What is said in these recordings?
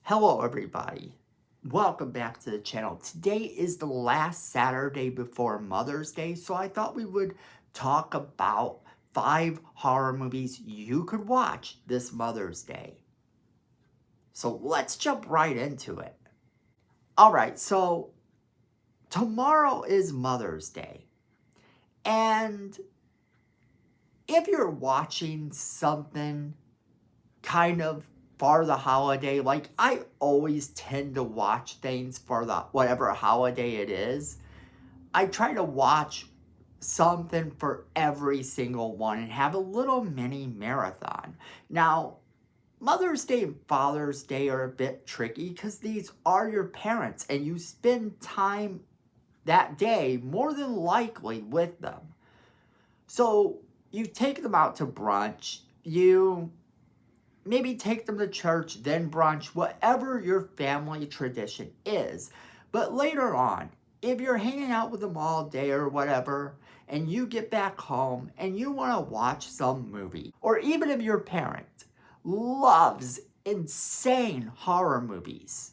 Hello everybody, welcome back to the channel. Today is the last Saturday before Mother's Day, so I thought we would talk about 5 horror movies you could watch this Mother's Day. So let's jump right into it. Alright, so tomorrow is Mother's Day, and if you're watching something kind of for the holiday, like I always tend to watch things for the whatever holiday it is. I try to watch something for every single one and have a little mini marathon. Now, Mother's Day and Father's Day are a bit tricky because these are your parents and you spend time that day more than likely with them. So you take them out to brunch, you maybe take them to church, then brunch, whatever your family tradition is. But later on, if you're hanging out with them all day or whatever, and you get back home and you want to watch some movie, or even if your parent loves insane horror movies,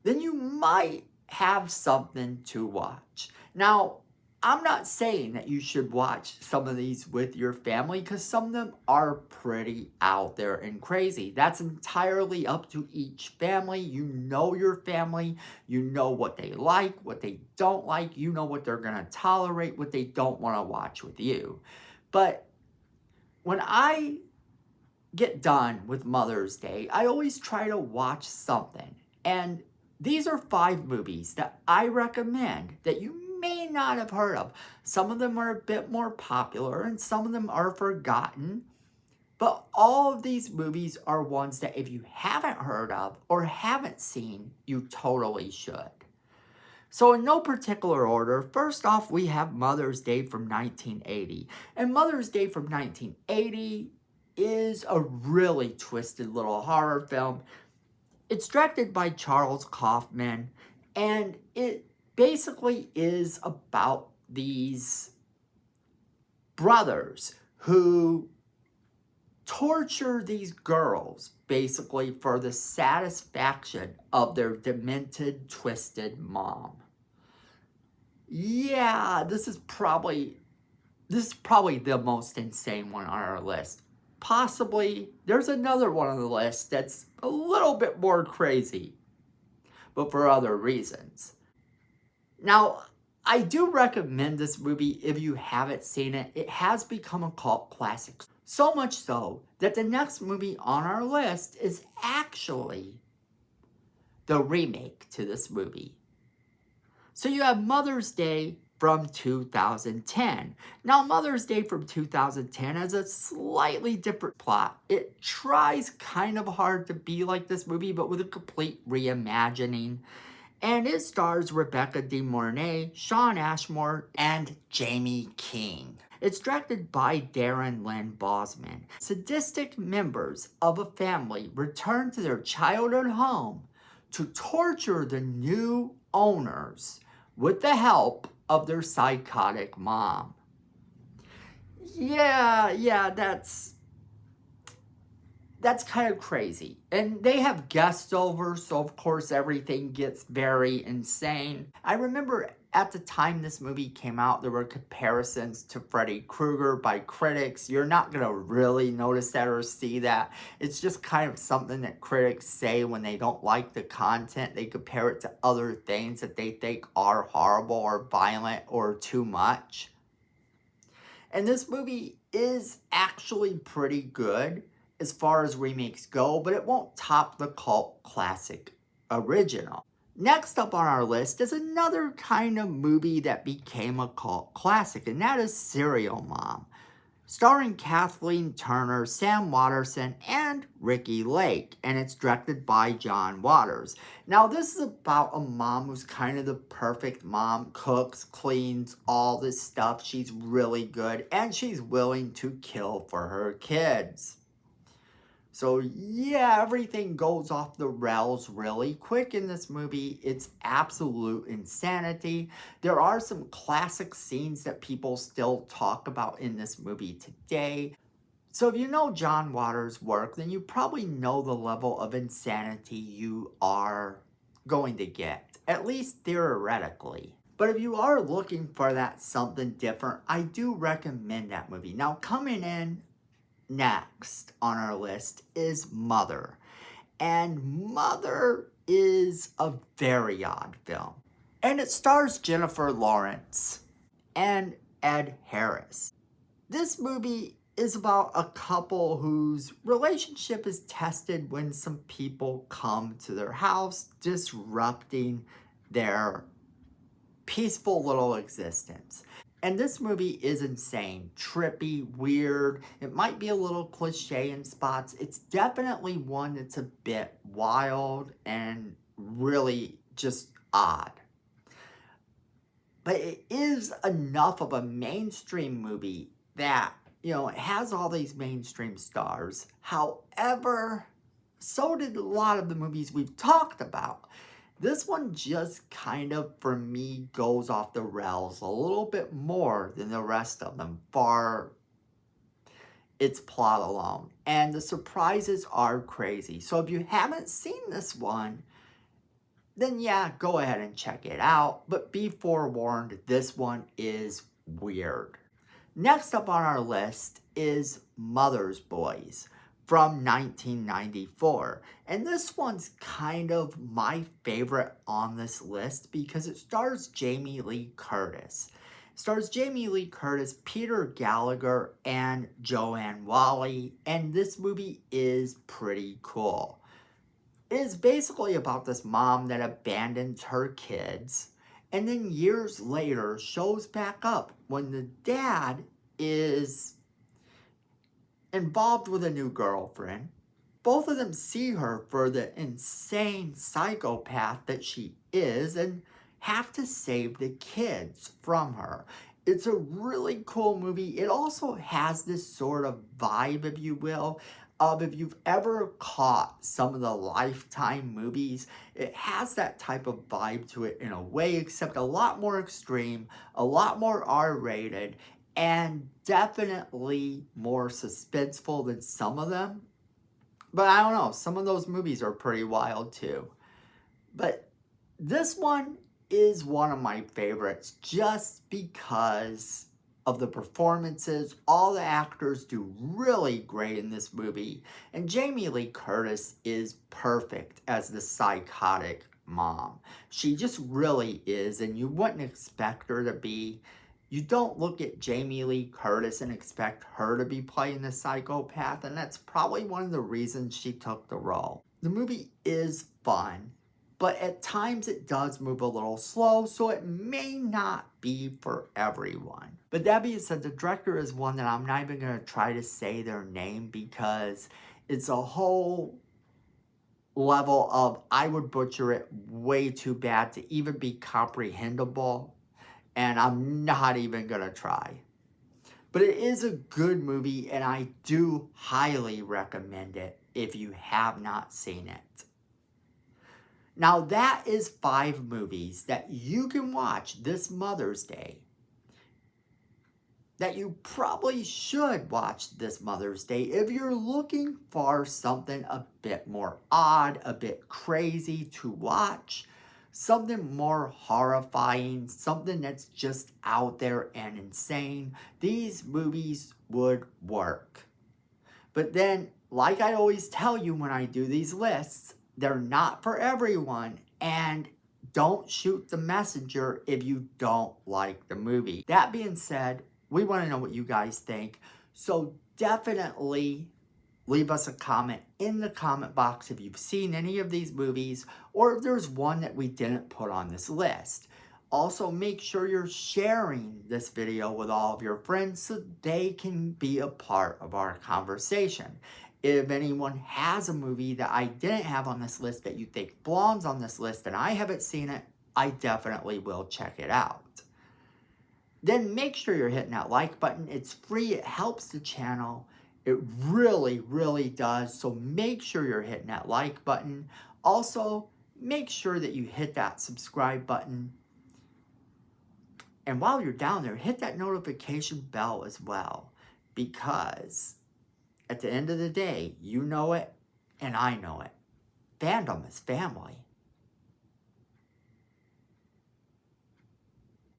then you might have something to watch. Now, I'm not saying that you should watch some of these with your family because some of them are pretty out there and crazy. That's entirely up to each family. You know your family. You know what they like, what they don't like. You know what they're going to tolerate, what they don't want to watch with you. But when I get done with Mother's Day, I always try to watch something. And these are 5 movies that I recommend that you may not have heard of. Some of them are a bit more popular and some of them are forgotten. But all of these movies are ones that if you haven't heard of or haven't seen, you totally should. So in no particular order, first off, we have Mother's Day from 1980. And Mother's Day from 1980 is a really twisted little horror film. It's directed by Charles Kaufman, and it basically is about these brothers who torture these girls basically for the satisfaction of their demented, twisted mom. Yeah, this is probably the most insane one on our list. Possibly, there's another one on the list that's a little bit more crazy, but for other reasons. Now, I do recommend this movie if you haven't seen it. It has become a cult classic. So much so that the next movie on our list is actually the remake to this movie. So you have Mother's Day from 2010. Now, Mother's Day from 2010 has a slightly different plot. It tries kind of hard to be like this movie, but with a complete reimagining. And it stars Rebecca De Mornay, Shawn Ashmore, and Jaime King. It's directed by Darren Lynn Bousman. Sadistic members of a family return to their childhood home to torture the new owners with the help of their psychotic mom. Yeah, that's kind of crazy. And they have guests over, so of course everything gets very insane. I remember at the time this movie came out, there were comparisons to Freddy Krueger by critics. You're not going to really notice that or see that. It's just kind of something that critics say when they don't like the content. They compare it to other things that they think are horrible or violent or too much. And this movie is actually pretty good as far as remakes go, but it won't top the cult classic original. Next up on our list is another kind of movie that became a cult classic, and that is Serial Mom, starring Kathleen Turner, Sam Waterston, and Ricki Lake, and it's directed by John Waters. Now, this is about a mom who's kind of the perfect mom, cooks, cleans, all this stuff. She's really good, and she's willing to kill for her kids. So yeah, everything goes off the rails really quick in this movie. It's absolute insanity. There are some classic scenes that people still talk about in this movie today. So if you know John Waters' work, then you probably know the level of insanity you are going to get, at least theoretically. But if you are looking for that something different, I do recommend that movie. Now, coming in next on our list is Mother. And Mother is a very odd film. And it stars Jennifer Lawrence and Ed Harris. This movie is about a couple whose relationship is tested when some people come to their house, disrupting their peaceful little existence. And this movie is insane, trippy, weird. It might be a little cliche in spots. It's definitely one that's a bit wild and really just odd. But it is enough of a mainstream movie that, it has all these mainstream stars. However, so did a lot of the movies we've talked about. This one just kind of, for me, goes off the rails a little bit more than the rest of them for its plot alone. And the surprises are crazy. So if you haven't seen this one, then yeah, go ahead and check it out. But be forewarned, this one is weird. Next up on our list is Mother's Boys from 1994. And this one's kind of my favorite on this list because it stars Jamie Lee Curtis. It stars Jamie Lee Curtis, Peter Gallagher, and Joanne Whalley. And this movie is pretty cool. It is basically about this mom that abandons her kids and then years later shows back up when the dad is involved with a new girlfriend. Both of them see her for the insane psychopath that she is and have to save the kids from her. It's a really cool movie. It also has this sort of vibe, if you will, of if you've ever caught some of the Lifetime movies, it has that type of vibe to it in a way, except a lot more extreme, a lot more R-rated, and definitely more suspenseful than some of them. But I don't know, some of those movies are pretty wild too. But this one is one of my favorites just because of the performances. All the actors do really great in this movie. And Jamie Lee Curtis is perfect as the psychotic mom. She just really is, and you wouldn't expect her to be. You don't look at Jamie Lee Curtis and expect her to be playing the psychopath, and that's probably one of the reasons she took the role. The movie is fun, but at times it does move a little slow, so it may not be for everyone. But that being said, the director is one that I'm not even going to try to say their name because it's a whole level of I would butcher it way too bad to even be comprehensible, and I'm not even going to try. But it is a good movie, and I do highly recommend it if you have not seen it. Now, that is 5 movies that you can watch this Mother's Day that you probably should watch this Mother's Day if you're looking for something a bit more odd, a bit crazy to watch, something more horrifying, something that's just out there and insane. These movies would work. But then, like I always tell you when I do these lists, they're not for everyone, and don't shoot the messenger if you don't like the movie. That being said, we want to know what you guys think, so definitely leave us a comment in the comment box if you've seen any of these movies or if there's one that we didn't put on this list. Also, make sure you're sharing this video with all of your friends so they can be a part of our conversation. If anyone has a movie that I didn't have on this list that you think belongs on this list and I haven't seen it, I definitely will check it out. Then make sure you're hitting that like button. It's free. It helps the channel. It really, really does. So make sure you're hitting that like button. Also, make sure that you hit that subscribe button. And while you're down there, hit that notification bell as well, because at the end of the day, you know it, and I know it. Fandom is family.